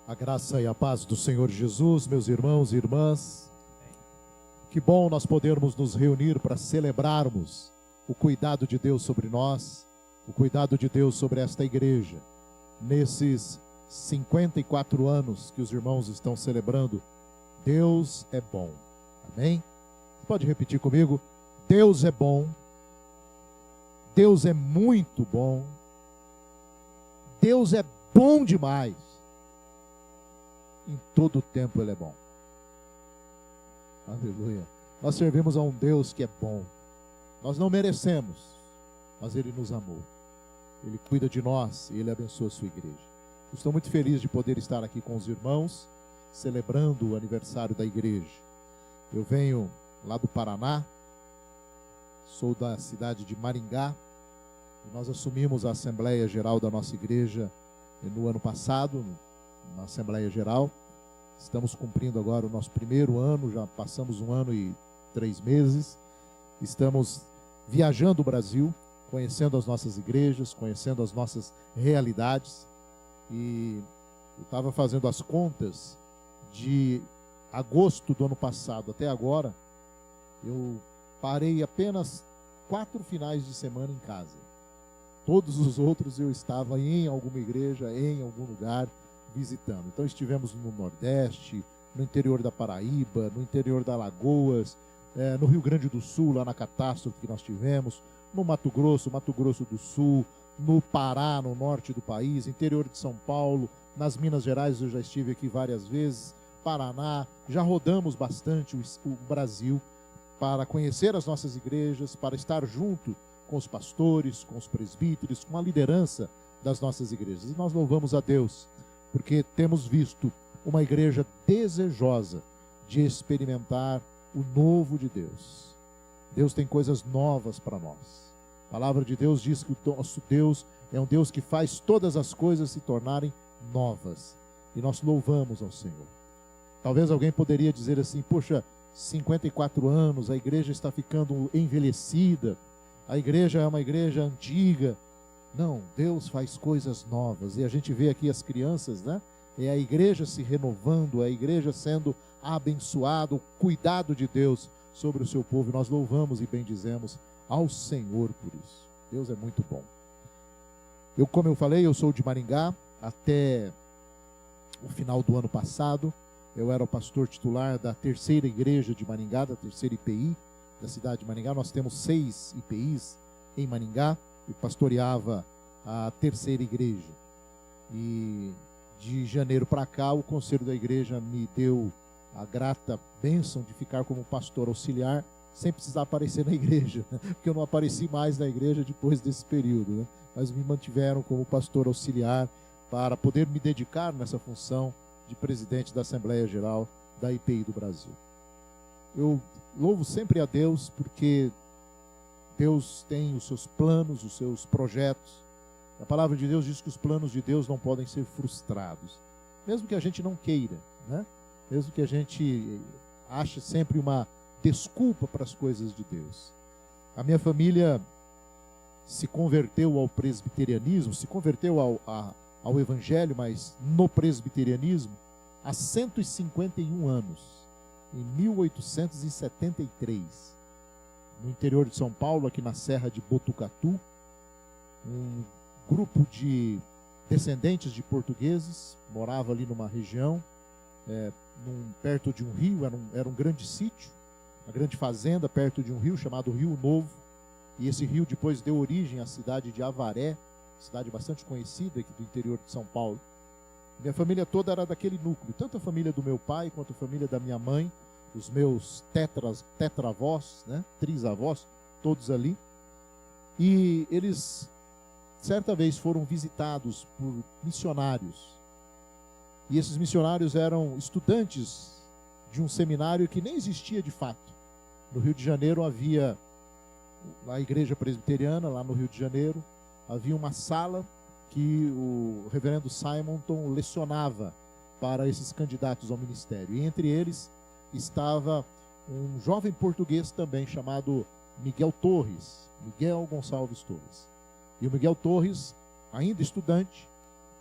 A graça e a paz do Senhor Jesus, meus irmãos e irmãs. Que bom nós podermos nos reunir para celebrarmos o cuidado de Deus sobre nós, o cuidado de Deus sobre esta igreja. Nesses 54 anos que os irmãos estão celebrando, Deus é bom. Amém? Pode repetir comigo? Deus é bom. Deus é muito bom. Deus é bom demais. Em todo o tempo Ele é bom. Aleluia. Nós servimos a um Deus que é bom. Nós não merecemos, mas Ele nos amou. Ele cuida de nós e Ele abençoa a sua igreja. Estou muito feliz de poder estar aqui com os irmãos, celebrando o aniversário da igreja. Eu venho lá do Paraná, sou da cidade de Maringá, e nós assumimos a Assembleia Geral da nossa igreja no ano passado, na Assembleia Geral. Estamos cumprindo agora o nosso primeiro ano, já passamos 1 ano e 3 meses. Estamos viajando o Brasil, conhecendo as nossas igrejas, conhecendo as nossas realidades. E eu estava fazendo as contas de agosto do ano passado até agora. Eu parei apenas 4 finais de semana em casa. Todos os outros eu estava em alguma igreja, em algum lugar, visitando. Então estivemos no Nordeste, no interior da Paraíba, no interior da Alagoas, no Rio Grande do Sul, lá na catástrofe que nós tivemos, no Mato Grosso do Sul, no Pará, no norte do país, interior de São Paulo, nas Minas Gerais eu já estive aqui várias vezes, Paraná, já rodamos bastante o Brasil para conhecer as nossas igrejas, para estar junto com os pastores, com os presbíteros, com a liderança das nossas igrejas. E nós louvamos a Deus, porque temos visto uma igreja desejosa de experimentar o novo de Deus. Deus tem coisas novas para nós. A palavra de Deus diz que o nosso Deus é um Deus que faz todas as coisas se tornarem novas. E nós louvamos ao Senhor. Talvez alguém poderia dizer assim, poxa, 54 anos, a igreja está ficando envelhecida, a igreja é uma igreja antiga. Não, Deus faz coisas novas. E a gente vê aqui as crianças, né? É a igreja se renovando, a igreja sendo abençoada, o cuidado de Deus sobre o seu povo. Nós louvamos e bendizemos ao Senhor por isso. Deus é muito bom. Como eu falei, eu sou de Maringá. Até o final do ano passado, eu era o pastor titular da terceira igreja de Maringá, da terceira IPI da cidade de Maringá. Nós temos 6 IPIs em Maringá. E pastoreava a terceira igreja. E de janeiro para cá, o conselho da igreja me deu a grata bênção de ficar como pastor auxiliar, sem precisar aparecer na igreja, porque eu não apareci mais na igreja depois desse período, né? Mas me mantiveram como pastor auxiliar para poder me dedicar nessa função de presidente da Assembleia Geral da IPI do Brasil. Eu louvo sempre a Deus, porque Deus tem os seus planos, os seus projetos. A palavra de Deus diz que os planos de Deus não podem ser frustrados. Mesmo que a gente não queira, né? Mesmo que a gente ache sempre uma desculpa para as coisas de Deus. A minha família se converteu ao presbiterianismo, se converteu ao evangelho, mas no presbiterianismo, há 151 anos, em 1873. No interior de São Paulo, aqui na Serra de Botucatu, um grupo de descendentes de portugueses morava ali numa região, perto de um rio, era um grande sítio, uma grande fazenda perto de um rio chamado Rio Novo, e esse rio depois deu origem à cidade de Avaré, cidade bastante conhecida aqui do interior de São Paulo. Minha família toda era daquele núcleo, tanto a família do meu pai quanto a família da minha mãe, os meus tetravós, né, trisavós, todos ali. E eles, certa vez, foram visitados por missionários. E esses missionários eram estudantes de um seminário que nem existia de fato. No Rio de Janeiro havia a igreja presbiteriana, lá no Rio de Janeiro, havia uma sala que o reverendo Simonton lecionava para esses candidatos ao ministério. E entre eles estava um jovem português também chamado Miguel Gonçalves Torres. E o Miguel Torres, ainda estudante,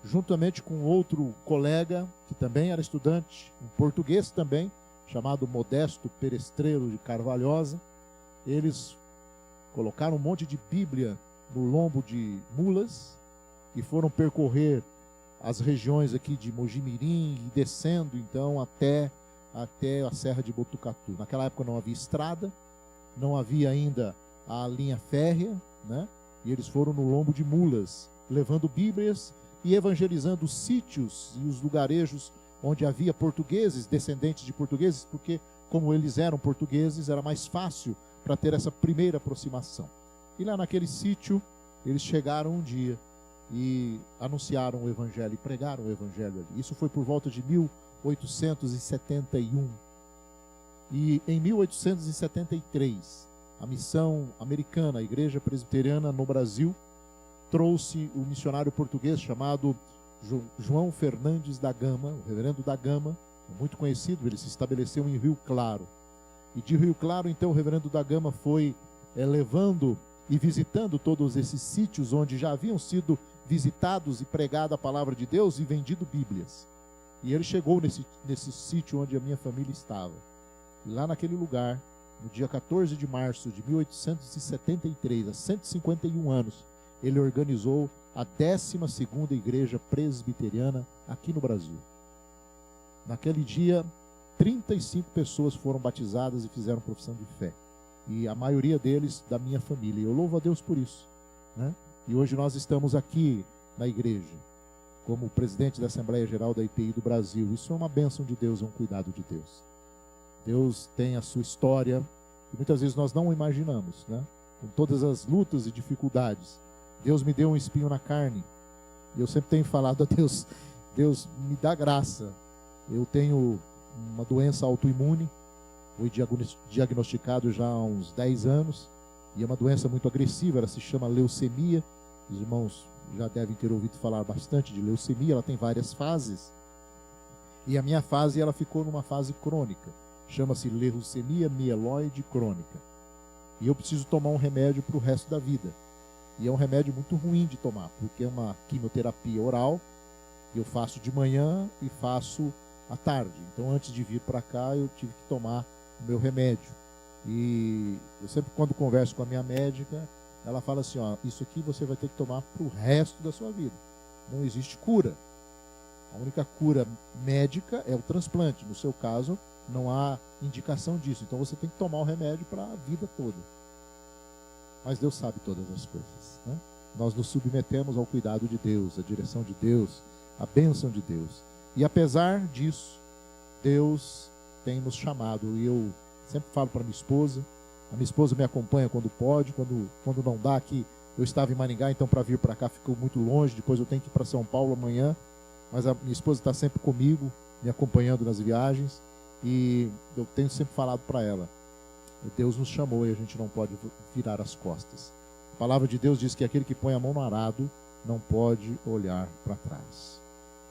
juntamente com outro colega, que também era estudante, um português também, chamado Modesto Perestrelo de Carvalhosa. Eles colocaram um monte de Bíblia no lombo de mulas e foram percorrer as regiões aqui de Mojimirim e descendo então até a Serra de Botucatu. Naquela época não havia estrada, não havia ainda a linha férrea, né? E eles foram no lombo de mulas, levando Bíblias e evangelizando os sítios e os lugarejos onde havia portugueses, descendentes de portugueses, porque como eles eram portugueses, era mais fácil para ter essa primeira aproximação. E lá naquele sítio, eles chegaram um dia e anunciaram o evangelho, e pregaram o evangelho ali. Isso foi por volta de 1871. E em 1873, a missão americana, a Igreja Presbiteriana no Brasil, trouxe o missionário português chamado João Fernandes da Gama, o reverendo da Gama, muito conhecido. Ele se estabeleceu em Rio Claro. E de Rio Claro, então, o reverendo da Gama foi levando e visitando todos esses sítios onde já haviam sido visitados e pregada a palavra de Deus e vendido Bíblias. E ele chegou nesse sítio onde a minha família estava. E lá naquele lugar, no dia 14 de março de 1873, há 151 anos, ele organizou a 12ª Igreja Presbiteriana aqui no Brasil. Naquele dia, 35 pessoas foram batizadas e fizeram profissão de fé. E a maioria deles da minha família. E eu louvo a Deus por isso, né? E hoje nós estamos aqui na igreja, como presidente da Assembleia Geral da IPI do Brasil. Isso é uma bênção de Deus, é um cuidado de Deus. Deus tem a sua história, que muitas vezes nós não imaginamos, né? Com todas as lutas e dificuldades. Deus me deu um espinho na carne. E eu sempre tenho falado a Deus, Deus me dá graça. Eu tenho uma doença autoimune, foi diagnosticado já há uns 10 anos, e é uma doença muito agressiva, ela se chama leucemia. Os irmãos já devem ter ouvido falar bastante de leucemia, ela tem várias fases. E a minha fase, ela ficou numa fase crônica, chama-se leucemia mieloide crônica. E eu preciso tomar um remédio para o resto da vida. E é um remédio muito ruim de tomar, porque é uma quimioterapia oral, que eu faço de manhã e faço à tarde. Então, antes de vir para cá, eu tive que tomar o meu remédio. E eu sempre, quando converso com a minha médica, ela fala assim, ó, isso aqui você vai ter que tomar para o resto da sua vida. Não existe cura. A única cura médica é o transplante. No seu caso, não há indicação disso. Então, você tem que tomar o remédio para a vida toda. Mas Deus sabe todas as coisas, né? Nós nos submetemos ao cuidado de Deus, à direção de Deus, à bênção de Deus. E apesar disso, Deus tem nos chamado. E eu sempre falo para minha esposa, a minha esposa me acompanha quando pode, quando não dá, que eu estava em Maringá, então para vir para cá ficou muito longe, depois eu tenho que ir para São Paulo amanhã, mas a minha esposa está sempre comigo, me acompanhando nas viagens, e eu tenho sempre falado para ela, Deus nos chamou e a gente não pode virar as costas. A palavra de Deus diz que aquele que põe a mão no arado não pode olhar para trás.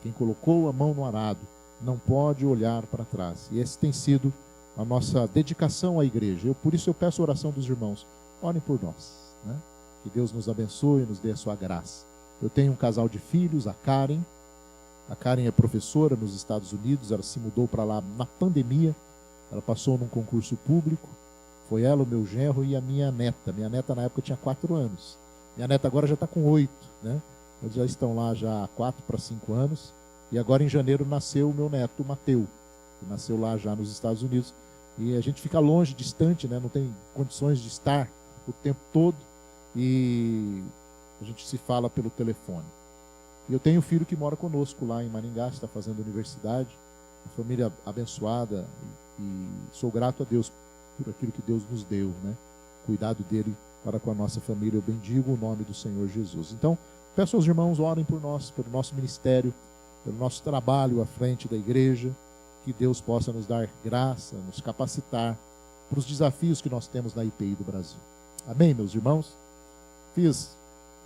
Quem colocou a mão no arado não pode olhar para trás. E esse tem sido a nossa dedicação à igreja. Por isso eu peço a oração dos irmãos. Orem por nós, né? Que Deus nos abençoe e nos dê a sua graça. Eu tenho um casal de filhos, a Karen. A Karen é professora nos Estados Unidos. Ela se mudou para lá na pandemia. Ela passou num concurso público. Foi ela, o meu genro e a minha neta. Minha neta na época tinha 4 anos. Minha neta agora já está com 8, né? Eles já estão lá já há 4 para 5 anos. E agora em janeiro nasceu o meu neto, o Mateu, que nasceu lá já nos Estados Unidos. E a gente fica longe, distante, né? Não tem condições de estar o tempo todo. E a gente se fala pelo telefone. E eu tenho um filho que mora conosco lá em Maringá, está fazendo universidade. Uma família abençoada. E sou grato a Deus por aquilo que Deus nos deu, né? Cuidado dele para com a nossa família. Eu bendigo o nome do Senhor Jesus. Então, peço aos irmãos, orem por nós, pelo nosso ministério, pelo nosso trabalho à frente da igreja, que Deus possa nos dar graça, nos capacitar para os desafios que nós temos na IPI do Brasil. Amém, meus irmãos? Fiz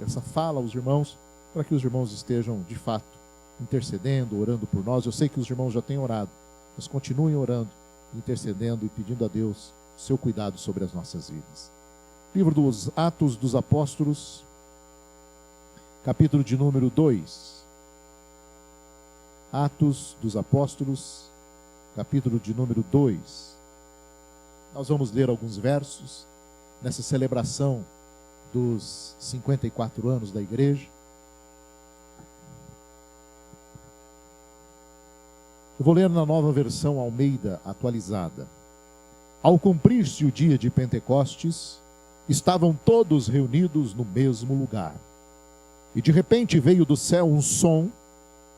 essa fala aos irmãos para que os irmãos estejam, de fato, intercedendo, orando por nós. Eu sei que os irmãos já têm orado, mas continuem orando, intercedendo e pedindo a Deus seu cuidado sobre as nossas vidas. Livro dos Atos dos Apóstolos, capítulo de número 2. Atos dos Apóstolos, capítulo de número 2. Nós vamos ler alguns versos nessa celebração dos 54 anos da igreja. Eu vou ler na nova versão Almeida atualizada. Ao cumprir-se o dia de Pentecostes, estavam todos reunidos no mesmo lugar. E de repente veio do céu um som,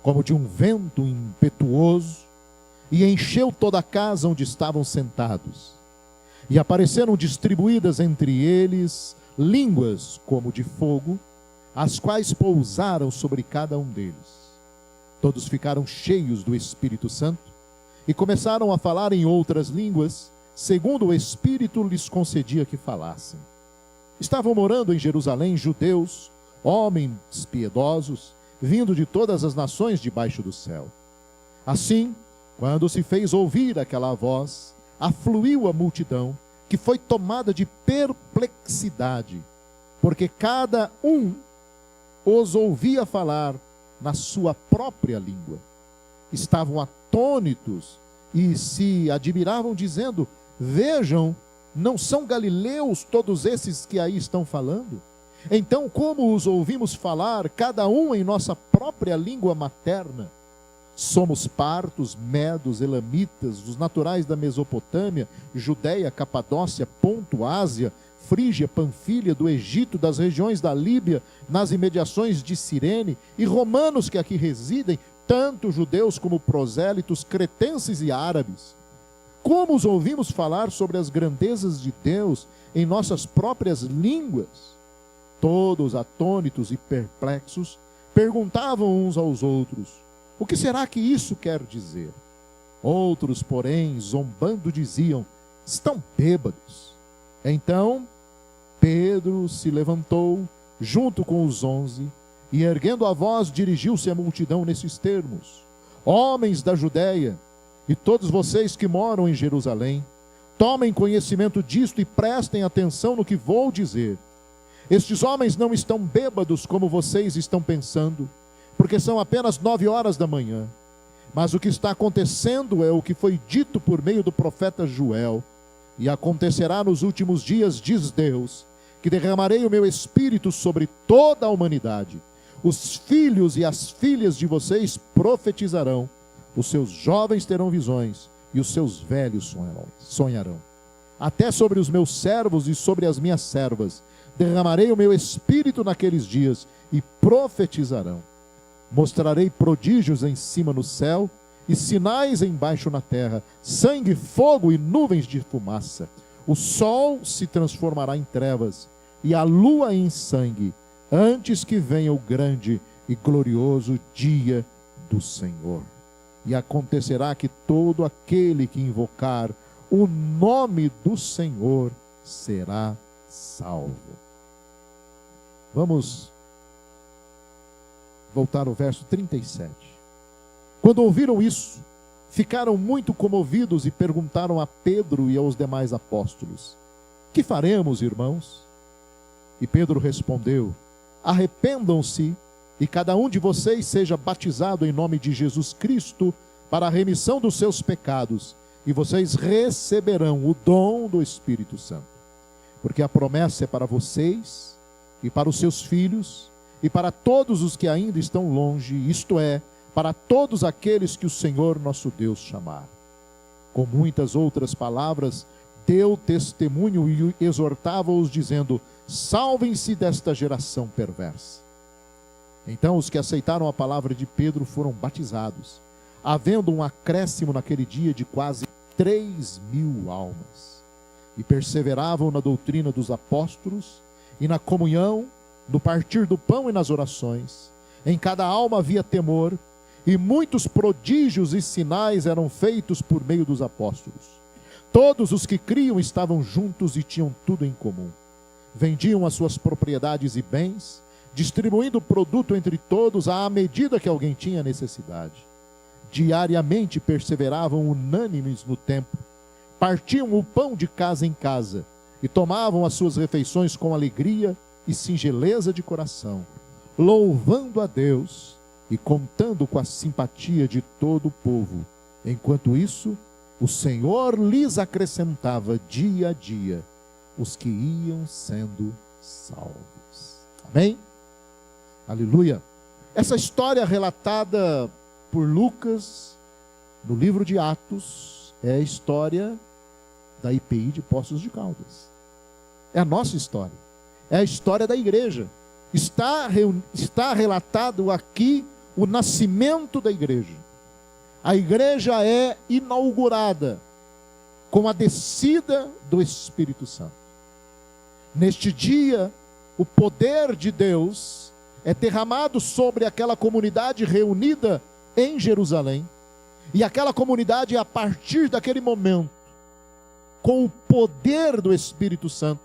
como de um vento impetuoso, e encheu toda a casa onde estavam sentados. E apareceram distribuídas entre eles línguas como de fogo, as quais pousaram sobre cada um deles. Todos ficaram cheios do Espírito Santo e começaram a falar em outras línguas, segundo o Espírito lhes concedia que falassem. Estavam morando em Jerusalém judeus, homens piedosos, vindo de todas as nações debaixo do céu. Assim, quando se fez ouvir aquela voz, afluiu a multidão, que foi tomada de perplexidade, porque cada um os ouvia falar na sua própria língua. Estavam atônitos e se admiravam, dizendo: vejam, não são galileus todos esses que aí estão falando? Então, como os ouvimos falar, cada um em nossa própria língua materna? Somos partos, medos, elamitas, os naturais da Mesopotâmia, Judeia, Capadócia, Ponto, Ásia, Frígia, Panfilha, do Egito, das regiões da Líbia, nas imediações de Cirene, e romanos que aqui residem, tanto judeus como prosélitos, cretenses e árabes. Como os ouvimos falar sobre as grandezas de Deus em nossas próprias línguas? Todos atônitos e perplexos, perguntavam uns aos outros: o que será que isso quer dizer? Outros, porém, zombando, diziam: estão bêbados. Então, Pedro se levantou, junto com os 11, e erguendo a voz, dirigiu-se à multidão nesses termos: homens da Judéia, e todos vocês que moram em Jerusalém, tomem conhecimento disto e prestem atenção no que vou dizer. Estes homens não estão bêbados como vocês estão pensando, porque são apenas 9 horas da manhã. Mas o que está acontecendo é o que foi dito por meio do profeta Joel. E acontecerá nos últimos dias, diz Deus, que derramarei o meu espírito sobre toda a humanidade. Os filhos e as filhas de vocês profetizarão, os seus jovens terão visões, e os seus velhos sonharão. Até sobre os meus servos e sobre as minhas servas derramarei o meu espírito naqueles dias, e profetizarão. Mostrarei prodígios em cima no céu, e sinais embaixo na terra, sangue, fogo e nuvens de fumaça. O sol se transformará em trevas, e a lua em sangue, antes que venha o grande e glorioso dia do Senhor. E acontecerá que todo aquele que invocar o nome do Senhor será salvo. Vamos voltar ao verso 37. Quando ouviram isso, ficaram muito comovidos e perguntaram a Pedro e aos demais apóstolos: que faremos, irmãos? E Pedro respondeu: arrependam-se e cada um de vocês seja batizado em nome de Jesus Cristo para a remissão dos seus pecados, e vocês receberão o dom do Espírito Santo. Porque a promessa é para vocês e para os seus filhos e para todos os que ainda estão longe, isto é, para todos aqueles que o Senhor nosso Deus chamar. Com muitas outras palavras, deu testemunho e exortava-os, dizendo: salvem-se desta geração perversa. Então os que aceitaram a palavra de Pedro foram batizados, havendo um acréscimo naquele dia de quase 3.000 almas. E perseveravam na doutrina dos apóstolos, e na comunhão, no partir do pão e nas orações. Em cada alma havia temor, e muitos prodígios e sinais eram feitos por meio dos apóstolos. Todos os que criam estavam juntos e tinham tudo em comum. Vendiam as suas propriedades e bens, distribuindo o produto entre todos à medida que alguém tinha necessidade. Diariamente perseveravam unânimes no templo, partiam o pão de casa em casa e tomavam as suas refeições com alegria e singeleza de coração, louvando a Deus e contando com a simpatia de todo o povo. Enquanto isso, o Senhor lhes acrescentava dia a dia os que iam sendo salvos. Amém? Aleluia! Essa história relatada por Lucas no livro de Atos é a história da IPI de Poços de Caldas. É a nossa história. É a história da igreja. Está relatado aqui o nascimento da igreja. A igreja é inaugurada com a descida do Espírito Santo. Neste dia, o poder de Deus é derramado sobre aquela comunidade reunida em Jerusalém. E aquela comunidade, a partir daquele momento, com o poder do Espírito Santo,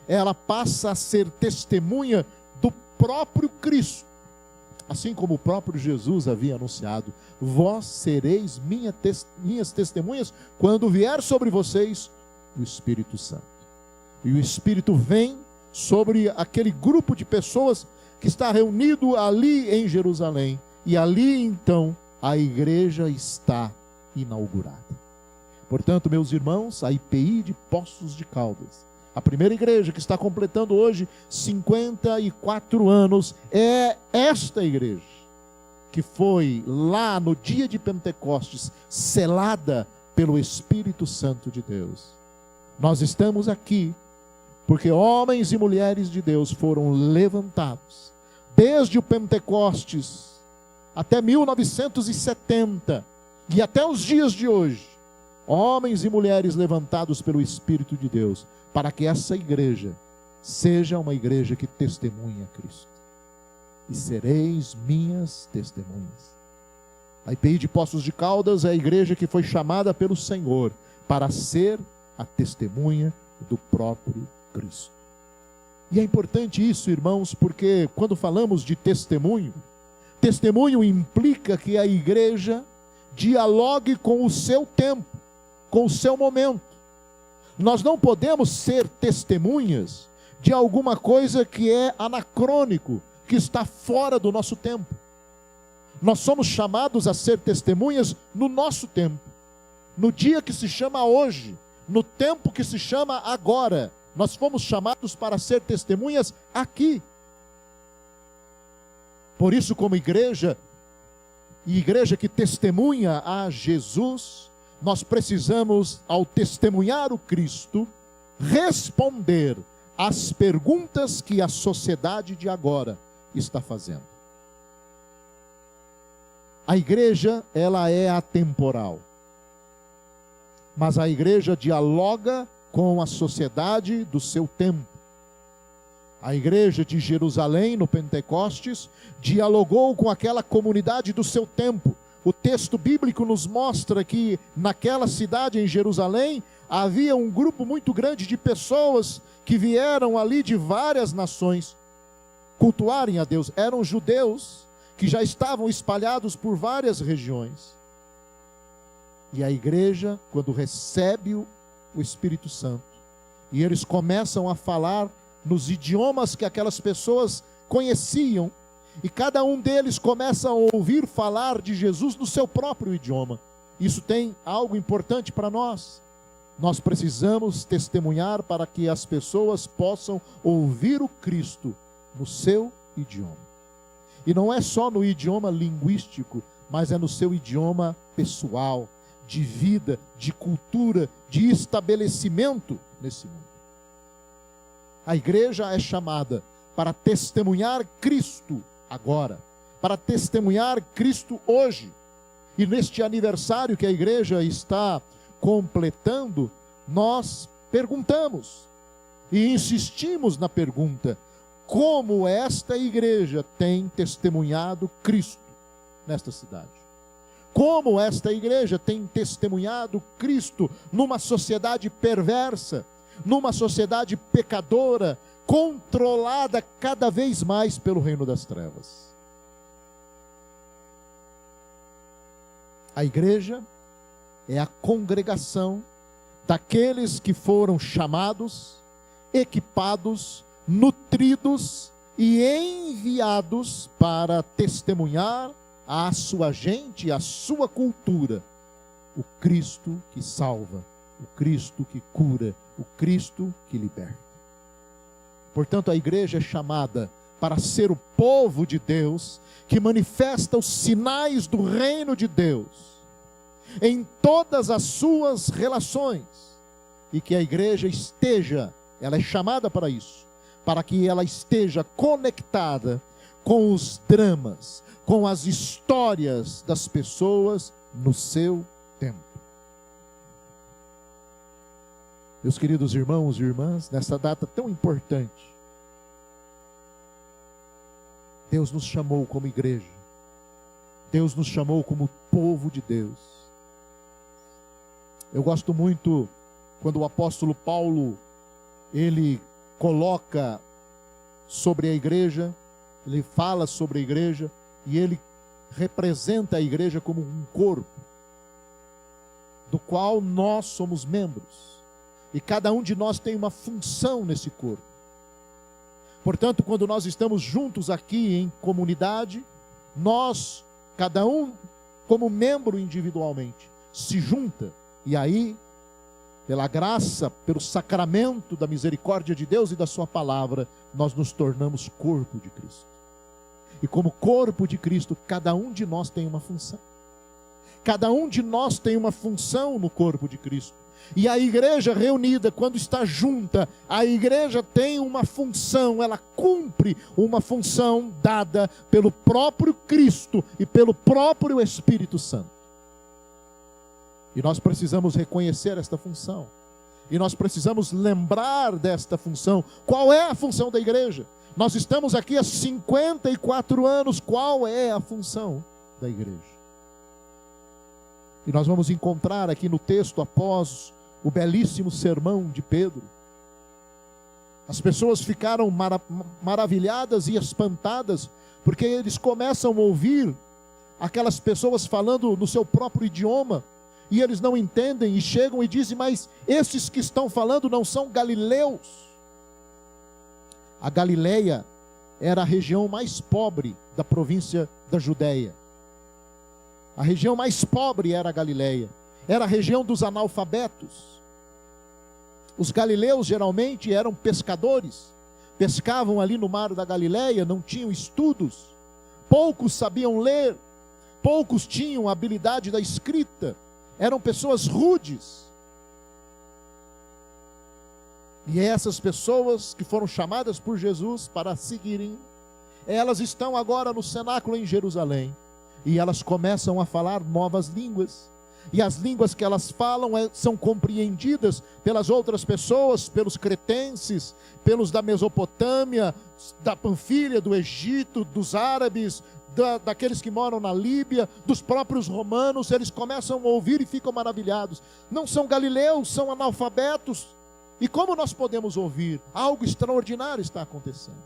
ela passa a ser testemunha do próprio Cristo. Assim como o próprio Jesus havia anunciado: vós sereis minhas testemunhas quando vier sobre vocês o Espírito Santo. E o Espírito vem sobre aquele grupo de pessoas que está reunido ali em Jerusalém. E ali então a igreja está inaugurada. Portanto, meus irmãos, a IPI de Poços de Caldas, a primeira igreja que está completando hoje 54 anos, é esta igreja, que foi lá no dia de Pentecostes, selada pelo Espírito Santo de Deus. Nós estamos aqui porque homens e mulheres de Deus foram levantados, desde o Pentecostes até 1970, e até os dias de hoje, homens e mulheres levantados pelo Espírito de Deus, para que essa igreja seja uma igreja que testemunha Cristo. E sereis minhas testemunhas. A IPI de Poços de Caldas é a igreja que foi chamada pelo Senhor para ser a testemunha do próprio Cristo. E é importante isso, irmãos, porque quando falamos de testemunho, testemunho implica que a igreja dialogue com o seu tempo, com o seu momento. Nós não podemos ser testemunhas de alguma coisa que é anacrônico, que está fora do nosso tempo. Nós somos chamados a ser testemunhas no nosso tempo, no dia que se chama hoje, no tempo que se chama agora. Nós fomos chamados para ser testemunhas aqui. Por isso, como igreja, e igreja que testemunha a Jesus, nós precisamos, ao testemunhar o Cristo, responder às perguntas que a sociedade de agora está fazendo. A igreja, ela é atemporal, mas a igreja dialoga com a sociedade do seu tempo. A igreja de Jerusalém, no Pentecostes, dialogou com aquela comunidade do seu tempo. O texto bíblico nos mostra que naquela cidade, em Jerusalém, havia um grupo muito grande de pessoas que vieram ali de várias nações cultuarem a Deus. Eram judeus que já estavam espalhados por várias regiões. E a igreja, quando recebe o Espírito Santo, e eles começam a falar nos idiomas que aquelas pessoas conheciam, e cada um deles começa a ouvir falar de Jesus no seu próprio idioma. Isso tem algo importante para nós. Nós precisamos testemunhar para que as pessoas possam ouvir o Cristo no seu idioma. E não é só no idioma linguístico, mas é no seu idioma pessoal, de vida, de cultura, de estabelecimento nesse mundo. A igreja é chamada para testemunhar Cristo agora, para testemunhar Cristo hoje. E neste aniversário que a igreja está completando, nós perguntamos e insistimos na pergunta: como esta igreja tem testemunhado Cristo nesta cidade? Como esta igreja tem testemunhado Cristo numa sociedade perversa, numa sociedade pecadora, controlada cada vez mais pelo reino das trevas? A igreja é a congregação daqueles que foram chamados, equipados, nutridos e enviados para testemunhar à sua gente, à sua cultura, o Cristo que salva, o Cristo que cura, o Cristo que liberta. Portanto, a igreja é chamada para ser o povo de Deus, que manifesta os sinais do reino de Deus, em todas as suas relações, e que a igreja esteja, ela é chamada para isso, para que ela esteja conectada com os dramas, com as histórias das pessoas no seu tempo. Meus queridos irmãos e irmãs, nessa data tão importante, Deus nos chamou como igreja, Deus nos chamou como povo de Deus. Eu gosto muito quando o apóstolo Paulo, ele coloca sobre a igreja, ele fala sobre a igreja, e ele representa a igreja como um corpo, do qual nós somos membros, e cada um de nós tem uma função nesse corpo. Portanto, quando nós estamos juntos aqui em comunidade, nós, cada um como membro individualmente, se junta, e aí, pela graça, pelo sacramento da misericórdia de Deus e da sua palavra, nós nos tornamos corpo de Cristo. E como corpo de Cristo, cada um de nós tem uma função. Cada um de nós tem uma função no corpo de Cristo. E a igreja reunida, quando está junta, a igreja tem uma função, ela cumpre uma função dada pelo próprio Cristo e pelo próprio Espírito Santo. E nós precisamos reconhecer esta função. E nós precisamos lembrar desta função. Qual é a função da igreja? Nós estamos aqui há 54 anos. Qual é a função da igreja? E nós vamos encontrar aqui no texto, após o belíssimo sermão de Pedro, as pessoas ficaram maravilhadas e espantadas, porque eles começam a ouvir aquelas pessoas falando no seu próprio idioma, e eles não entendem, e chegam e dizem: mas esses que estão falando não são galileus? A Galileia era a região mais pobre da província da Judéia. A região mais pobre era a Galileia. Era a região dos analfabetos. Os galileus geralmente eram pescadores. Pescavam ali no mar da Galileia, não tinham estudos. Poucos sabiam ler. Poucos tinham a habilidade da escrita. Eram pessoas rudes. E essas pessoas que foram chamadas por Jesus para seguirem, elas estão agora no cenáculo em Jerusalém. E elas começam a falar novas línguas. E as línguas que elas falam são compreendidas pelas outras pessoas, pelos cretenses, pelos da Mesopotâmia, da Panfilha, do Egito, dos árabes, daqueles que moram na Líbia, dos próprios romanos. Eles começam a ouvir e ficam maravilhados. Não são galileus, são analfabetos. E como nós podemos ouvir? Algo extraordinário está acontecendo.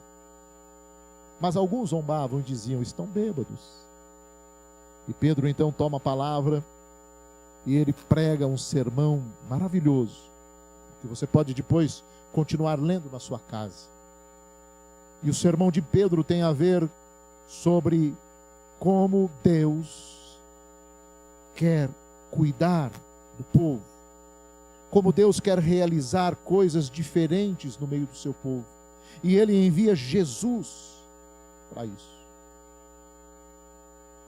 Mas alguns zombavam e diziam: estão bêbados. E Pedro então toma a palavra e ele prega um sermão maravilhoso, que você pode depois continuar lendo na sua casa. E o sermão de Pedro tem a ver sobre como Deus quer cuidar do povo, como Deus quer realizar coisas diferentes no meio do seu povo. E ele envia Jesus para isso.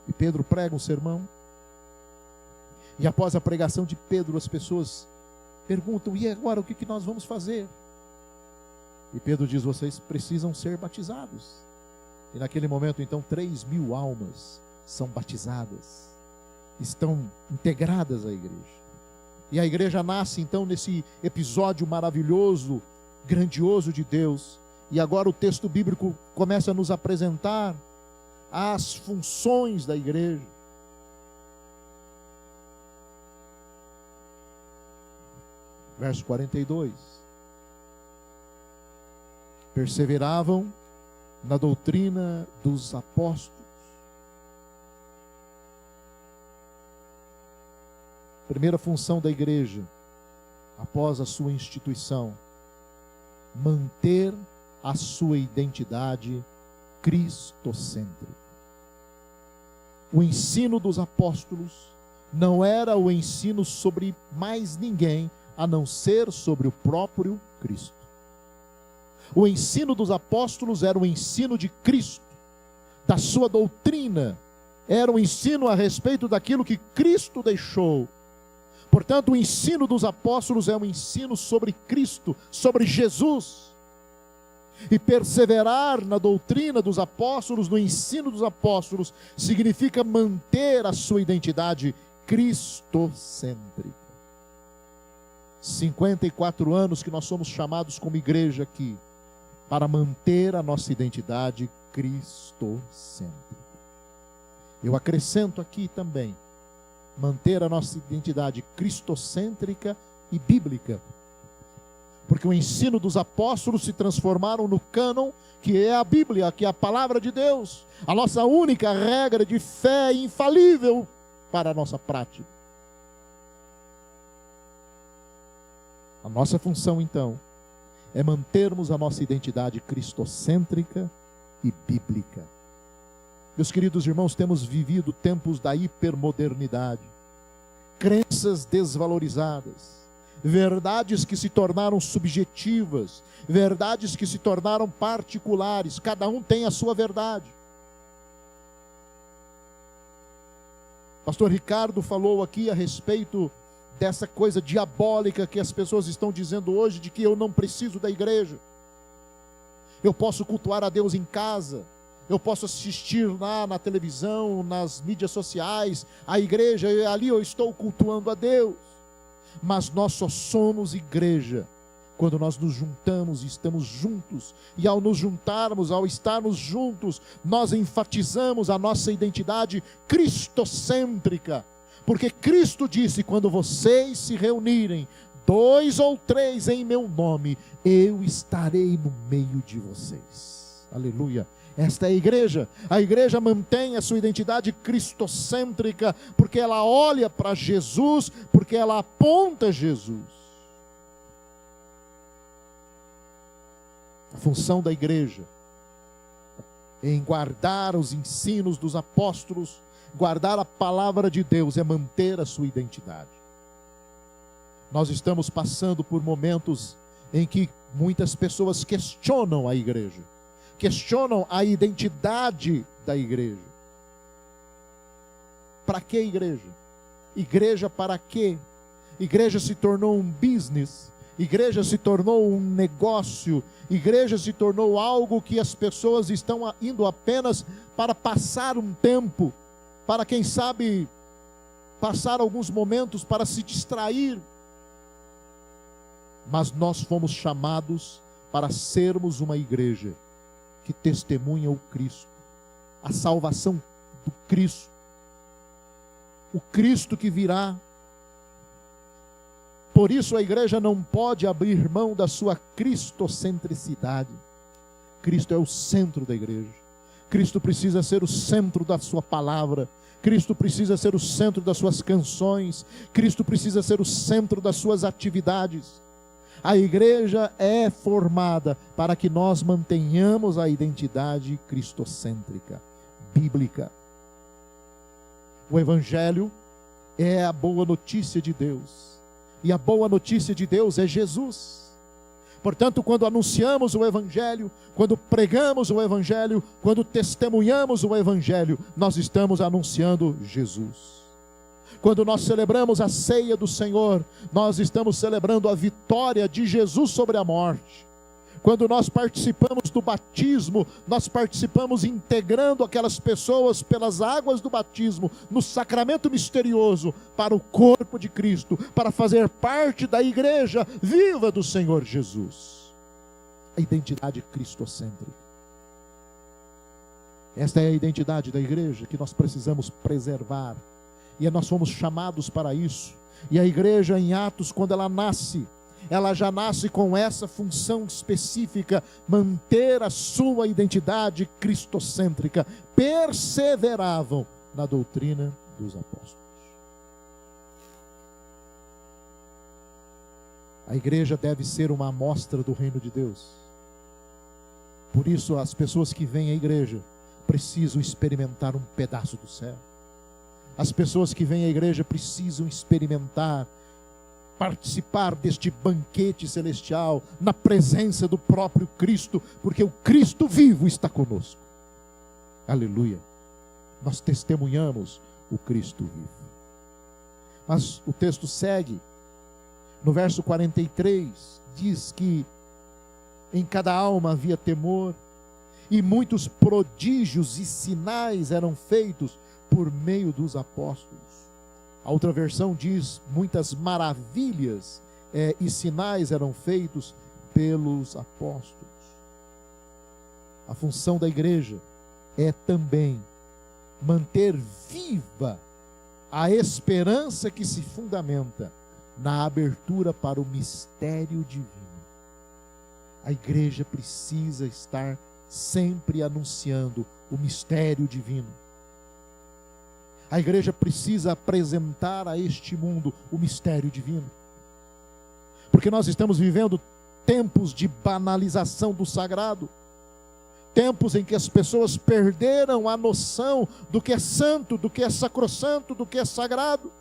E Pedro prega um sermão. E após a pregação de Pedro, as pessoas perguntam: e agora o que nós vamos fazer? E Pedro diz: vocês precisam ser batizados. E naquele momento então 3.000 almas são batizadas, estão integradas à igreja. E a igreja nasce então nesse episódio maravilhoso, grandioso de Deus. E agora o texto bíblico começa a nos apresentar as funções da igreja. Verso 42. Perseveravam na doutrina dos apóstolos. Primeira função da igreja, após a sua instituição: manter a sua identidade cristocêntrica. O ensino dos apóstolos não era o ensino sobre mais ninguém, a não ser sobre o próprio Cristo. O ensino dos apóstolos era o ensino de Cristo, da sua doutrina, era um ensino a respeito daquilo que Cristo deixou. Portanto, o ensino dos apóstolos é um ensino sobre Cristo, sobre Jesus. E perseverar na doutrina dos apóstolos, no ensino dos apóstolos, significa manter a sua identidade cristocêntrica. 54 anos que nós somos chamados como igreja aqui, para manter a nossa identidade cristocêntrica. Eu acrescento aqui também, manter a nossa identidade cristocêntrica e bíblica. Porque o ensino dos apóstolos se transformaram no cânon, que é a Bíblia, que é a palavra de Deus. A nossa única regra de fé infalível para a nossa prática. A nossa função, então, é mantermos a nossa identidade cristocêntrica e bíblica. Meus queridos irmãos, temos vivido tempos da hipermodernidade, crenças desvalorizadas, verdades que se tornaram subjetivas, verdades que se tornaram particulares, cada um tem a sua verdade. Pastor Ricardo falou aqui a respeito dessa coisa diabólica que as pessoas estão dizendo hoje, de que eu não preciso da igreja, eu posso cultuar a Deus em casa, eu posso assistir lá na televisão, nas mídias sociais, a igreja, ali eu estou cultuando a Deus. Mas nós só somos igreja quando nós nos juntamos e estamos juntos. E ao nos juntarmos, ao estarmos juntos, nós enfatizamos a nossa identidade cristocêntrica. Porque Cristo disse, quando vocês se reunirem, 2 ou 3 em meu nome, eu estarei no meio de vocês. Aleluia. Esta é a igreja mantém a sua identidade cristocêntrica, porque ela olha para Jesus, porque ela aponta Jesus. A função da igreja é em guardar os ensinos dos apóstolos, guardar a palavra de Deus, é manter a sua identidade. Nós estamos passando por momentos em que muitas pessoas questionam a igreja, questionam a identidade da igreja. Para que igreja? Igreja para quê? Igreja se tornou um business, igreja se tornou um negócio, igreja se tornou algo que as pessoas estão indo apenas para passar um tempo, para quem sabe passar alguns momentos para se distrair. Mas nós fomos chamados para sermos uma igreja que testemunha o Cristo, a salvação do Cristo, o Cristo que virá. Por isso a igreja não pode abrir mão da sua cristocentricidade. Cristo é o centro da igreja. Cristo precisa ser o centro da sua palavra. Cristo precisa ser o centro das suas canções. Cristo precisa ser o centro das suas atividades. A igreja é formada para que nós mantenhamos a identidade cristocêntrica, bíblica. O Evangelho é a boa notícia de Deus. E a boa notícia de Deus é Jesus. Portanto, quando anunciamos o Evangelho, quando pregamos o Evangelho, quando testemunhamos o Evangelho, nós estamos anunciando Jesus. Quando nós celebramos a ceia do Senhor, nós estamos celebrando a vitória de Jesus sobre a morte. Quando nós participamos do batismo, nós participamos integrando aquelas pessoas pelas águas do batismo, no sacramento misterioso, para o corpo de Cristo, para fazer parte da igreja viva do Senhor Jesus. A identidade cristocêntrica. Esta é a identidade da igreja que nós precisamos preservar. E nós fomos chamados para isso. E a igreja em Atos, quando ela nasce, ela já nasce com essa função específica, manter a sua identidade cristocêntrica. Perseveravam na doutrina dos apóstolos. A igreja deve ser uma amostra do reino de Deus. Por isso as pessoas que vêm à igreja precisam experimentar um pedaço do céu. As pessoas que vêm à igreja precisam experimentar, participar deste banquete celestial, na presença do próprio Cristo, porque o Cristo vivo está conosco. Aleluia. Nós testemunhamos o Cristo vivo. Mas o texto segue, no verso 43, diz que em cada alma havia temor, e muitos prodígios e sinais eram feitos por meio dos apóstolos. A outra versão diz, muitas maravilhas e sinais eram feitos pelos apóstolos. A função da igreja é também manter viva a esperança que se fundamenta na abertura para o mistério divino. A igreja precisa estar sempre anunciando o mistério divino. A igreja precisa apresentar a este mundo o mistério divino. Porque nós estamos vivendo tempos de banalização do sagrado. Tempos em que as pessoas perderam a noção do que é santo, do que é sacrossanto, do que é sagrado.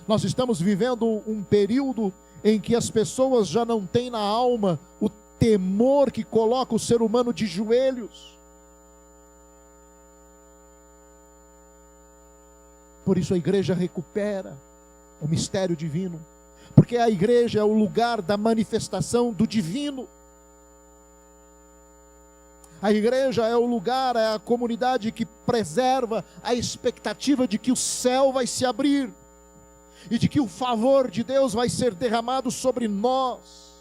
Nós estamos vivendo um período em que as pessoas já não têm na alma o temor que coloca o ser humano de joelhos. Por isso a igreja recupera o mistério divino, porque a igreja é o lugar da manifestação do divino. A igreja é o lugar, é a comunidade que preserva a expectativa de que o céu vai se abrir e de que o favor de Deus vai ser derramado sobre nós.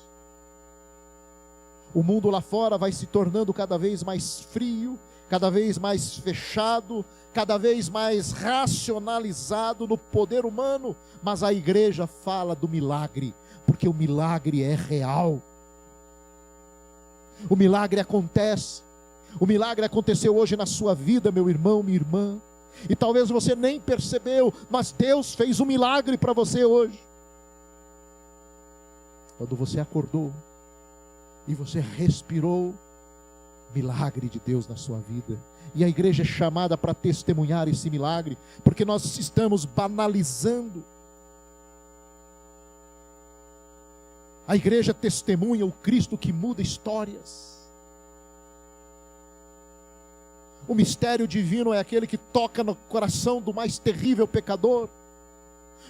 O mundo lá fora vai se tornando cada vez mais frio, cada vez mais fechado, cada vez mais racionalizado no poder humano, mas a igreja fala do milagre, porque o milagre é real. O milagre acontece. O milagre aconteceu hoje na sua vida, meu irmão, minha irmã. E talvez você nem percebeu, mas Deus fez um milagre para você hoje. Quando você acordou e você respirou, milagre de Deus na sua vida. E a igreja é chamada para testemunhar esse milagre, porque nós estamos banalizando. A igreja testemunha o Cristo que muda histórias. O mistério divino é aquele que toca no coração do mais terrível pecador.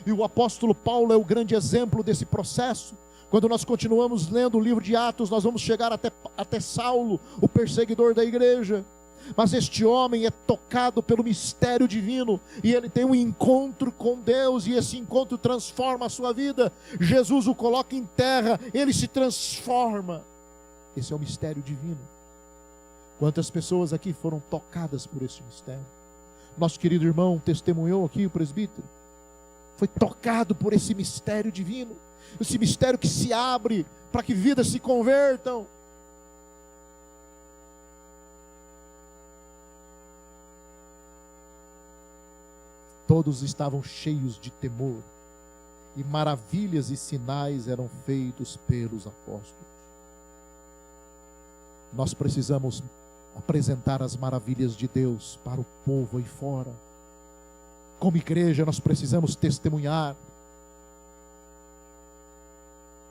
E o apóstolo Paulo é o grande exemplo desse processo. Quando nós continuamos lendo o livro de Atos, nós vamos chegar até Saulo, o perseguidor da igreja. Mas este homem é tocado pelo mistério divino, e ele tem um encontro com Deus, e esse encontro transforma a sua vida. Jesus o coloca em terra, ele se transforma. Esse é o mistério divino. Quantas pessoas aqui foram tocadas por esse mistério? Nosso querido irmão testemunhou aqui, o presbítero, foi tocado por esse mistério divino, esse mistério que se abre para que vidas se convertam. Todos estavam cheios de temor, e maravilhas e sinais eram feitos pelos apóstolos. Nós precisamos apresentar as maravilhas de Deus para o povo aí fora. Como igreja, nós precisamos testemunhar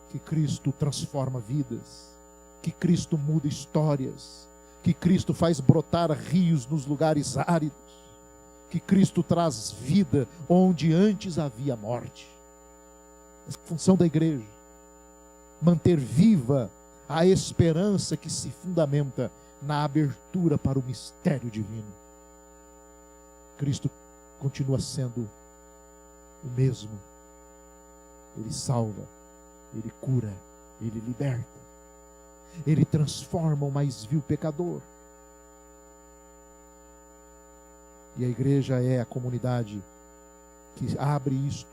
que Cristo transforma vidas, que Cristo muda histórias, que Cristo faz brotar rios nos lugares áridos, que Cristo traz vida onde antes havia morte. Essa é a função da igreja, manter viva a esperança que se fundamenta na abertura para o mistério divino. Cristo continua sendo o mesmo. Ele salva, Ele cura, Ele liberta, Ele transforma o mais vil pecador. E a igreja é a comunidade que abre isto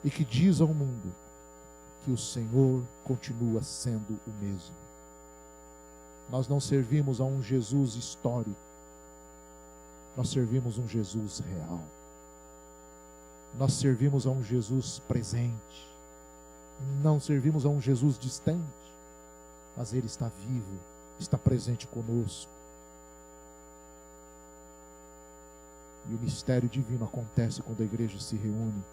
e que diz ao mundo que o Senhor continua sendo o mesmo. Nós não servimos a um Jesus histórico, nós servimos um Jesus real. Nós servimos a um Jesus presente, não servimos a um Jesus distante, mas Ele está vivo, está presente conosco. E o mistério divino acontece quando a igreja se reúne.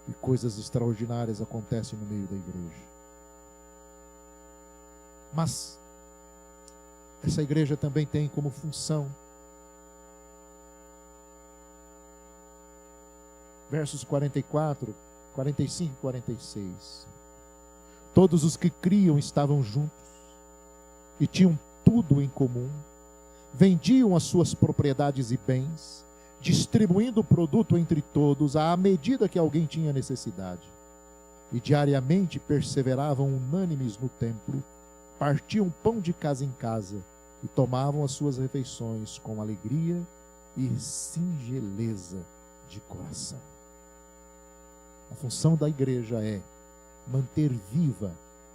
E coisas extraordinárias acontecem no meio da igreja. Mas essa igreja também tem como função, versos 44, 45 e 46. Todos os que criam estavam juntos e tinham tudo em comum. Vendiam as suas propriedades e bens, distribuindo o produto entre todos à medida que alguém tinha necessidade. E diariamente perseveravam unânimes no templo, partiam pão de casa em casa e tomavam as suas refeições com alegria e singeleza de coração. A função da igreja é manter viva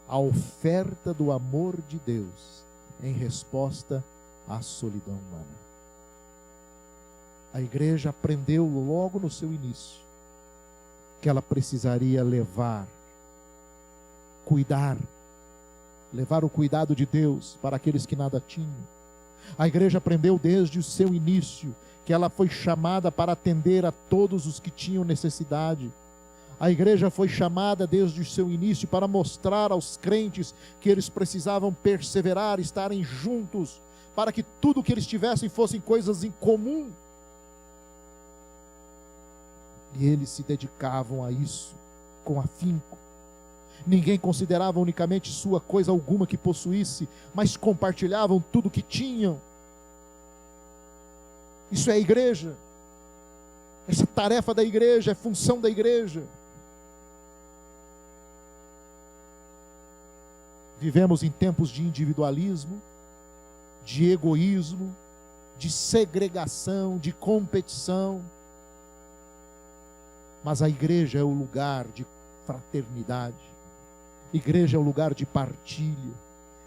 a oferta do amor de Deus em resposta à solidão humana. A igreja aprendeu logo no seu início que ela precisaria levar o cuidado de Deus para aqueles que nada tinham. A igreja aprendeu desde o seu início que ela foi chamada para atender a todos os que tinham necessidade. A igreja foi chamada desde o seu início para mostrar aos crentes que eles precisavam perseverar, estarem juntos, para que tudo que eles tivessem fossem coisas em comum. E eles se dedicavam a isso com afinco. Ninguém considerava unicamente sua coisa alguma que possuísse, mas compartilhavam tudo que tinham. Isso é a igreja. Essa é tarefa da igreja, é função da igreja. Vivemos em tempos de individualismo, de egoísmo, de segregação, de competição. Mas a igreja é o lugar de fraternidade. Igreja é o lugar de partilha.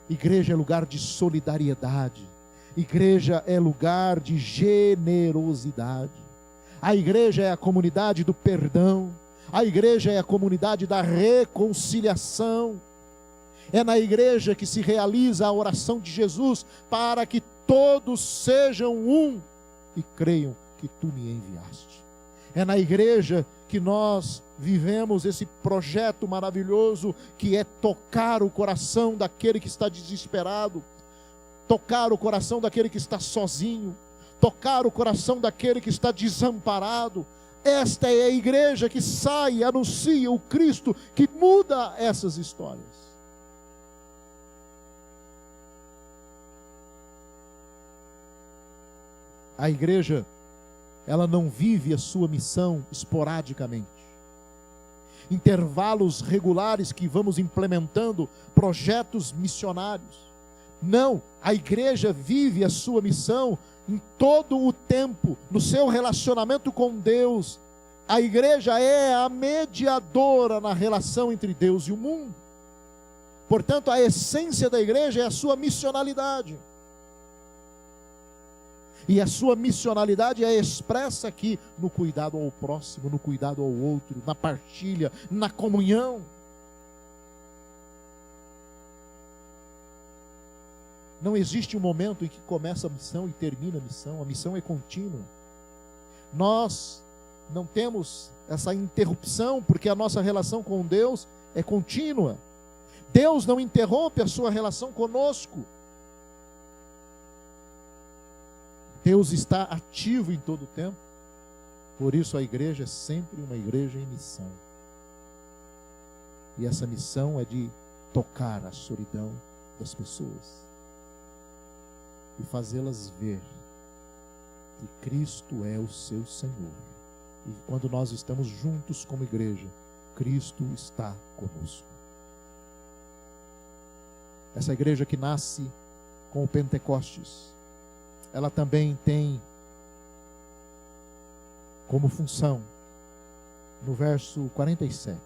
Igreja é lugar de solidariedade. Igreja é lugar de generosidade. A igreja é a comunidade do perdão. A igreja é a comunidade da reconciliação. É na igreja que se realiza a oração de Jesus para que todos sejam um e creiam que tu me enviaste. É na igreja que nós vivemos esse projeto maravilhoso que é tocar o coração daquele que está desesperado, tocar o coração daquele que está sozinho, tocar o coração daquele que está desamparado. Esta é a igreja que sai e anuncia o Cristo que muda essas histórias. A igreja, ela não vive a sua missão esporadicamente. Intervalos regulares que vamos implementando projetos missionários. Não, a igreja vive a sua missão em todo o tempo, no seu relacionamento com Deus. A igreja é a mediadora na relação entre Deus e o mundo. Portanto, a essência da igreja é a sua missionalidade. E a sua missionalidade é expressa aqui no cuidado ao próximo, no cuidado ao outro, na partilha, na comunhão. Não existe um momento em que começa a missão e termina a missão é contínua. Nós não temos essa interrupção, porque a nossa relação com Deus é contínua. Deus não interrompe a sua relação conosco. Deus está ativo em todo o tempo. Por isso a igreja é sempre uma igreja em missão. E essa missão é de tocar a solidão das pessoas e fazê-las ver que Cristo é o seu Senhor. E quando nós estamos juntos como igreja, Cristo está conosco. Essa igreja que nasce com o Pentecostes, ela também tem como função, no verso 47,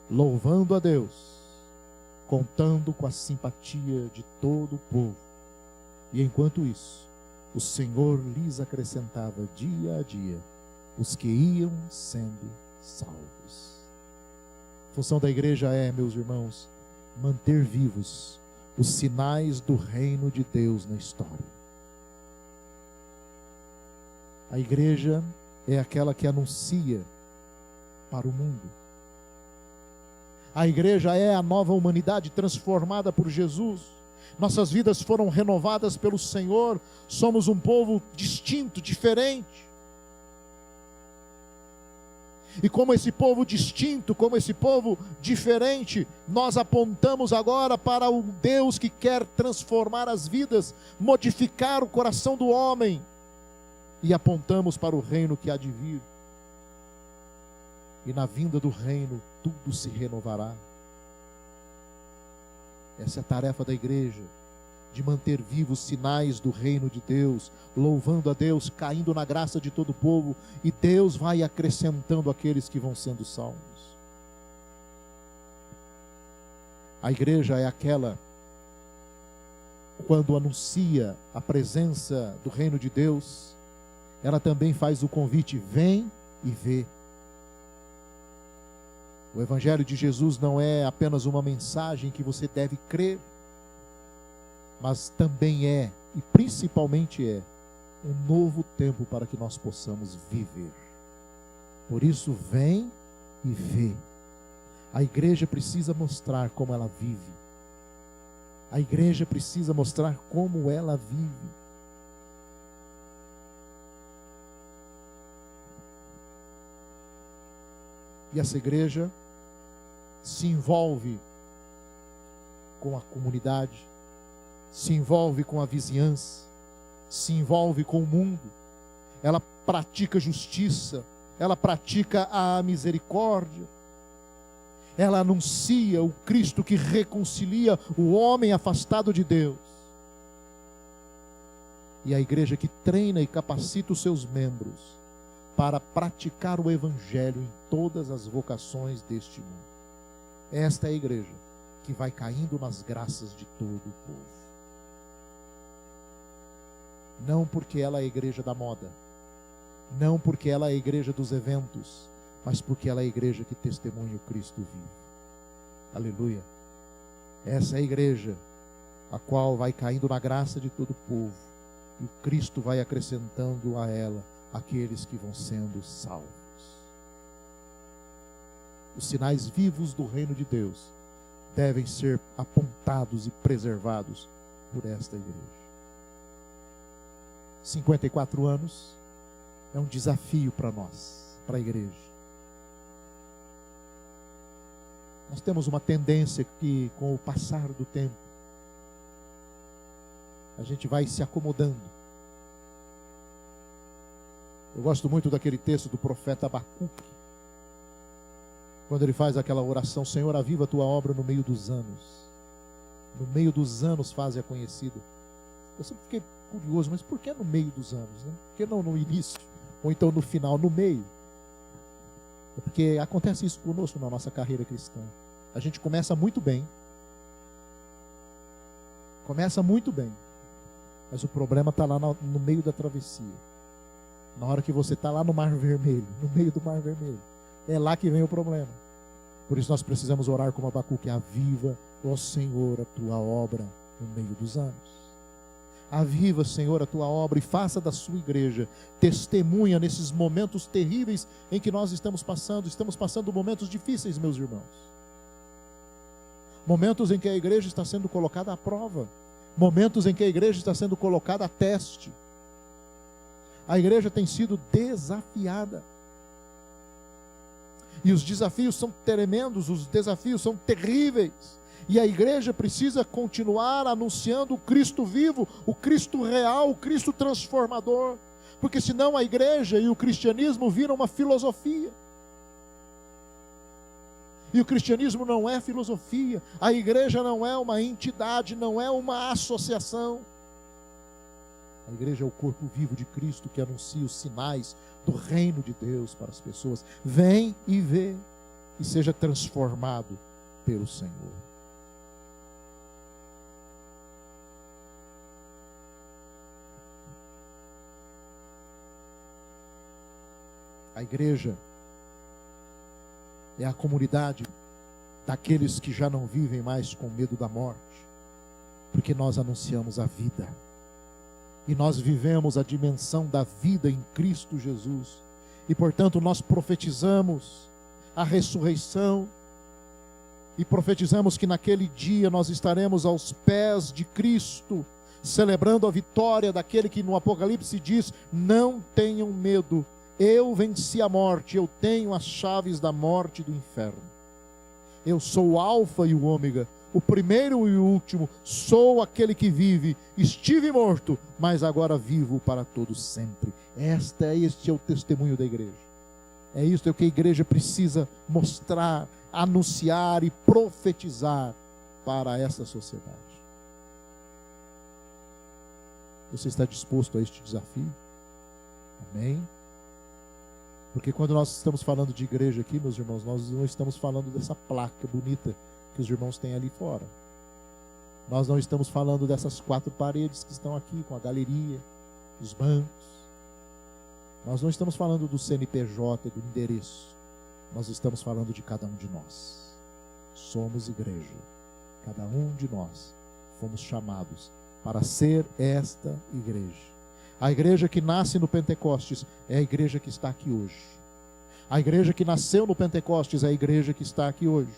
louvando a Deus, contando com a simpatia de todo o povo. E enquanto isso, o Senhor lhes acrescentava dia a dia os que iam sendo salvos. A função da igreja é, meus irmãos, manter vivos os sinais do reino de Deus na história. A igreja é aquela que anuncia para o mundo. A igreja é a nova humanidade transformada por Jesus. Nossas vidas foram renovadas pelo Senhor. Somos um povo distinto, diferente. E como esse povo distinto, como esse povo diferente, nós apontamos agora para o Deus que quer transformar as vidas, modificar o coração do homem. E apontamos para o reino que há de vir. E na vinda do reino, tudo se renovará. Essa é a tarefa da igreja, de manter vivos os sinais do reino de Deus, louvando a Deus, caindo na graça de todo o povo, e Deus vai acrescentando aqueles que vão sendo salvos. A igreja é aquela, quando anuncia a presença do reino de Deus, ela também faz o convite: vem e vê. O Evangelho de Jesus não é apenas uma mensagem que você deve crer, mas também é, e principalmente é, um novo tempo para que nós possamos viver. Por isso, vem e vê. A igreja precisa mostrar como ela vive. A igreja precisa mostrar como ela vive. E essa igreja se envolve com a comunidade, se envolve com a vizinhança, se envolve com o mundo. Ela pratica justiça, ela pratica a misericórdia, ela anuncia o Cristo que reconcilia o homem afastado de Deus. E a igreja que treina e capacita os seus membros para praticar o Evangelho em todas as vocações deste mundo. Esta é a igreja que vai caindo nas graças de todo o povo. Não porque ela é a igreja da moda, não porque ela é a igreja dos eventos, mas porque ela é a igreja que testemunha o Cristo vivo. Aleluia. Essa é a igreja a qual vai caindo na graça de todo o povo, e o Cristo vai acrescentando a ela aqueles que vão sendo salvos. Os sinais vivos do reino de Deus devem ser apontados e preservados por esta igreja. 54 anos é um desafio para nós, para a igreja. Nós temos uma tendência que, com o passar do tempo, a gente vai se acomodando. Eu gosto muito daquele texto do profeta Abacuque, quando ele faz aquela oração: Senhor, aviva a tua obra no meio dos anos. No meio dos anos faze-a conhecida. Eu sempre fiquei curioso, mas por que no meio dos anos, né? Por que não no início? Ou então no final, no meio? É porque acontece isso conosco na nossa carreira cristã. A gente começa muito bem. Começa muito bem. Mas o problema está lá no meio da travessia. Na hora que você está lá no Mar Vermelho, no meio do Mar Vermelho, é lá que vem o problema. Por isso nós precisamos orar como Abacuque: aviva, ó Senhor, a tua obra no meio dos anos. Aviva, Senhor, a tua obra e faça da sua igreja testemunha nesses momentos terríveis em que nós estamos passando. Estamos passando momentos difíceis, meus irmãos. Momentos em que a igreja está sendo colocada à prova. Momentos em que a igreja está sendo colocada a teste. A igreja tem sido desafiada. E os desafios são tremendos, os desafios são terríveis. E a igreja precisa continuar anunciando o Cristo vivo, o Cristo real, o Cristo transformador. Porque senão a igreja e o cristianismo viram uma filosofia. E o cristianismo não é filosofia. A igreja não é uma entidade, não é uma associação. A igreja é o corpo vivo de Cristo que anuncia os sinais do reino de Deus para as pessoas. Vem e vê e seja transformado pelo Senhor. A igreja é a comunidade daqueles que já não vivem mais com medo da morte, porque nós anunciamos a vida. E nós vivemos a dimensão da vida em Cristo Jesus. E, portanto, nós profetizamos a ressurreição. E profetizamos que naquele dia nós estaremos aos pés de Cristo, celebrando a vitória daquele que no Apocalipse diz: não tenham medo, eu venci a morte, eu tenho as chaves da morte e do inferno. Eu sou o Alfa e o Ômega, o primeiro e o último, sou aquele que vive, estive morto, mas agora vivo para todo sempre. Este é o testemunho da igreja. É isso que a igreja precisa mostrar, anunciar e profetizar para essa sociedade. Você está disposto a este desafio? Amém? Porque quando nós estamos falando de igreja aqui, meus irmãos, nós não estamos falando dessa placa bonita que os irmãos têm ali fora. Nós não estamos falando dessas 4 paredes que estão aqui, com a galeria, os bancos. Nós não estamos falando do CNPJ, do endereço. Nós estamos falando de cada um de nós. Somos igreja. Cada um de nós fomos chamados para ser esta igreja. A igreja que nasce no Pentecostes é a igreja que está aqui hoje. A igreja que nasceu no Pentecostes é a igreja que está aqui hoje.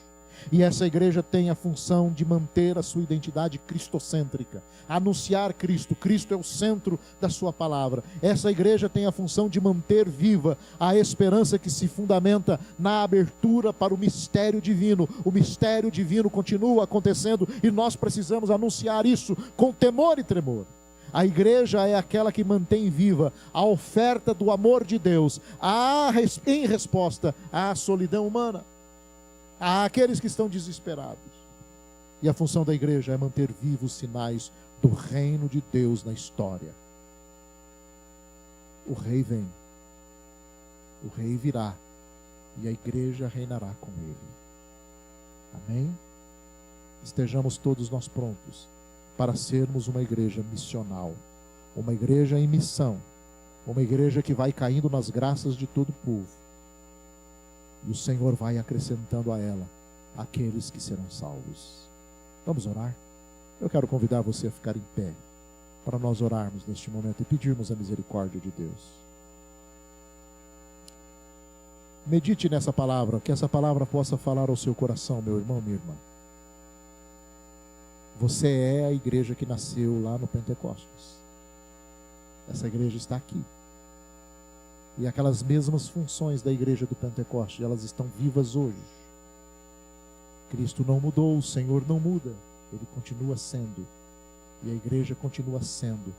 E essa igreja tem a função de manter a sua identidade cristocêntrica, anunciar Cristo. Cristo é o centro da sua palavra. Essa igreja tem a função de manter viva a esperança que se fundamenta na abertura para o mistério divino. O mistério divino continua acontecendo e nós precisamos anunciar isso com temor e tremor. A igreja é aquela que mantém viva a oferta do amor de Deus em resposta à solidão humana, àqueles que estão desesperados. E a função da igreja é manter vivos os sinais do reino de Deus na história. O rei vem, o rei virá, e a igreja reinará com ele. Amém? Estejamos todos nós prontos para sermos uma igreja missional, uma igreja em missão, uma igreja que vai caindo nas graças de todo o povo. E o Senhor vai acrescentando a ela aqueles que serão salvos. Vamos orar? Eu quero convidar você a ficar em pé, para nós orarmos neste momento e pedirmos a misericórdia de Deus. Medite nessa palavra, que essa palavra possa falar ao seu coração, meu irmão, minha irmã. Você é a igreja que nasceu lá no Pentecostes. Essa igreja está aqui. E aquelas mesmas funções da igreja do Pentecostes, elas estão vivas hoje. Cristo não mudou, o Senhor não muda. Ele continua sendo. E a igreja continua sendo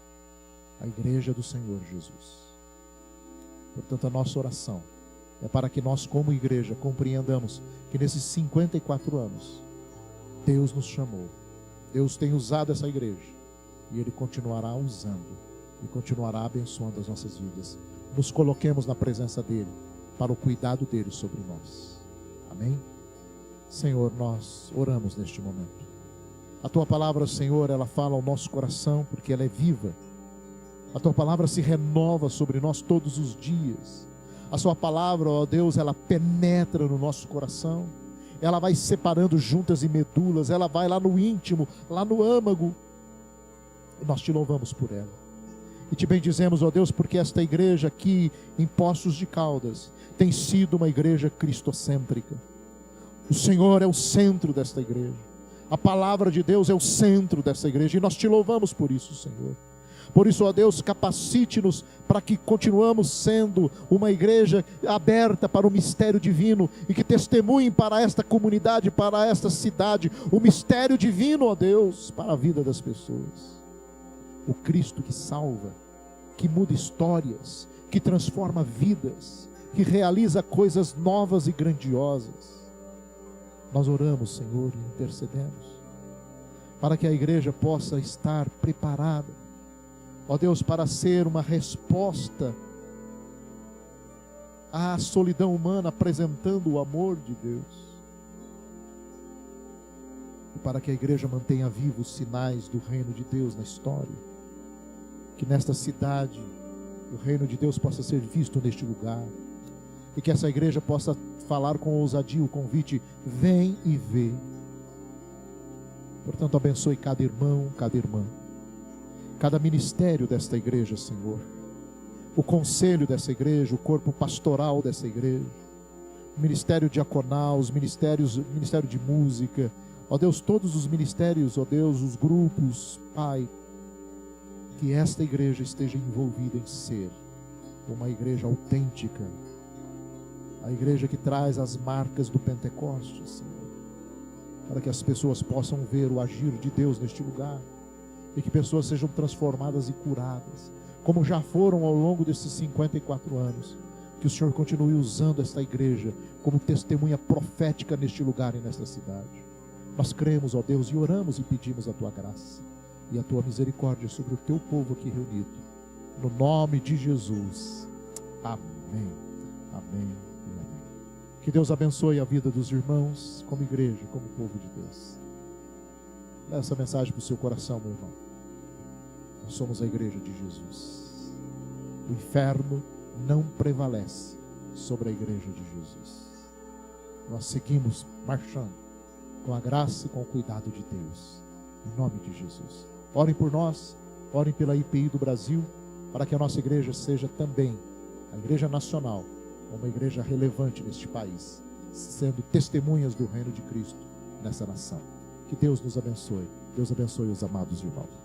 a igreja do Senhor Jesus. Portanto, a nossa oração é para que nós, como igreja, compreendamos que nesses 54 anos, Deus nos chamou. Deus tem usado essa igreja. E Ele continuará usando. E continuará abençoando as nossas vidas. Nos coloquemos na presença dEle, para o cuidado dEle sobre nós. Amém? Senhor, nós oramos neste momento. A Tua palavra, Senhor, ela fala ao nosso coração, porque ela é viva. A Tua palavra se renova sobre nós todos os dias. A Sua palavra, ó Deus, ela penetra no nosso coração. Ela vai separando juntas e medulas, ela vai lá no íntimo, lá no âmago. E nós Te louvamos por ela. E Te bendizemos, ó Deus, porque esta igreja aqui em Poços de Caldas tem sido uma igreja cristocêntrica. O Senhor é o centro desta igreja. A palavra de Deus é o centro desta igreja. E nós Te louvamos por isso, Senhor. Por isso, ó Deus, capacite-nos para que continuamos sendo uma igreja aberta para o mistério divino e que testemunhem para esta comunidade, para esta cidade, o mistério divino, ó Deus, para a vida das pessoas. O Cristo que salva, que muda histórias, que transforma vidas, que realiza coisas novas e grandiosas. Nós oramos, Senhor, e intercedemos para que a igreja possa estar preparada, ó Deus, para ser uma resposta à solidão humana, apresentando o amor de Deus. E para que a igreja mantenha vivos os sinais do reino de Deus na história. Que nesta cidade o reino de Deus possa ser visto neste lugar. E que essa igreja possa falar com ousadia o convite: vem e vê. Portanto, abençoe cada irmão, cada irmã. cada ministério desta igreja, Senhor, o conselho dessa igreja, o corpo pastoral dessa igreja, o ministério diaconal, o ministério de música, ó Deus, todos os ministérios, ó Deus, os grupos, Pai, que esta igreja esteja envolvida em ser uma igreja autêntica, a igreja que traz as marcas do Pentecostes, Senhor, para que as pessoas possam ver o agir de Deus neste lugar, e que pessoas sejam transformadas e curadas, como já foram ao longo desses 54 anos, que o Senhor continue usando esta igreja como testemunha profética neste lugar e nesta cidade. Nós cremos, ó Deus, e oramos e pedimos a Tua graça e a Tua misericórdia sobre o Teu povo aqui reunido, no nome de Jesus, amém, amém e amém. Que Deus abençoe a vida dos irmãos, como igreja, como povo de Deus. Dá essa mensagem para o seu coração, meu irmão. Nós somos a igreja de Jesus. O inferno não prevalece sobre a igreja de Jesus. Nós seguimos marchando com a graça e com o cuidado de Deus, em nome de Jesus. Orem por nós, orem pela IPI do Brasil, para que a nossa igreja seja também a igreja nacional, uma igreja relevante neste país, sendo testemunhas do reino de Cristo nessa nação. Que Deus nos abençoe. Deus abençoe os amados irmãos.